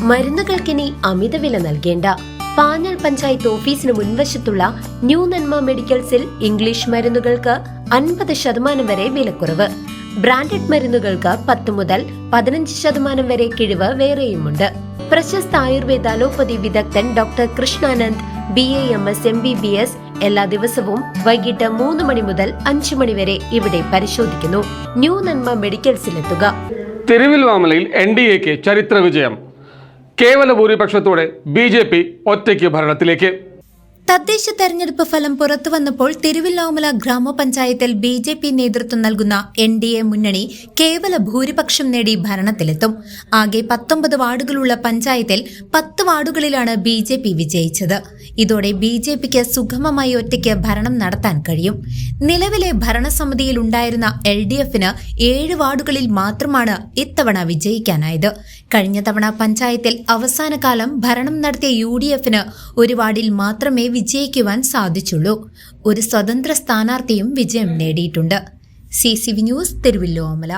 മരുന്നുകൾക്കിനി അമിതവില നൽകേണ്ട. പാഞ്ഞാൾ പഞ്ചായത്ത് ഓഫീസിന് മുൻവശത്തുള്ള ന്യൂ നന്മ മെഡിക്കൽസിൽ ഇംഗ്ലീഷ് മരുന്നുകൾക്ക് 50% വരെ വിലക്കുറവ്. ബ്രാൻഡഡ് മരുന്നുകൾക്ക് 10 മുതൽ 15% വരെ കിഴിവ് വേറെയുമുണ്ട്. പ്രശസ്ത ആയുർവേദ അലോപ്പതി വിദഗ്ധൻ ഡോക്ടർ കൃഷ്ണാനന്ദ് BAMS MBBS എല്ലാ ദിവസവും വൈകിട്ട് 3 മണി മുതൽ 5 മണി വരെ ഇവിടെ പരിശോധിക്കുന്നു. ന്യൂ നന്മ മെഡിക്കൽസിലെത്തുക. തിരുവില്വാമലയിൽ NDAക്ക് ചരിത്ര വിജയം. കേവല ഭൂരിപക്ഷത്തോടെ BJP ഒറ്റയ്ക്ക് ഭരണത്തിലേക്ക്. തദ്ദേശ തെരഞ്ഞെടുപ്പ് ഫലം പുറത്തുവന്നപ്പോൾ തിരുവില്ലോമല ഗ്രാമപഞ്ചായത്തിൽ BJP നേതൃത്വം നൽകുന്ന NDA മുന്നണി കേവല ഭൂരിപക്ഷം നേടി ഭരണത്തിലെത്തും. ആകെ 19 വാർഡുകളുള്ള പഞ്ചായത്തിൽ 10 വാർഡുകളിലാണ് BJP വിജയിച്ചത്. ഇതോടെ BJPക്ക് സുഗമമായി ഒറ്റയ്ക്ക് ഭരണം നടത്താൻ കഴിയും. നിലവിലെ ഭരണസമിതിയിൽ ഉണ്ടായിരുന്ന LDFന് 7 വാർഡുകളിൽ മാത്രമാണ് ഇത്തവണ വിജയിക്കാനായത്. കഴിഞ്ഞ തവണ പഞ്ചായത്തിൽ അവസാന കാലം ഭരണം നടത്തിയ UDFന് 1 വാർഡിൽ മാത്രമേ വിജയിക്കുവാൻ സാധിച്ചുള്ളൂ. ഒരു സ്വതന്ത്ര സ്ഥാനാർത്ഥിയും വിജയം നേടിയിട്ടുണ്ട്. CCV news, Thiruvilwamala.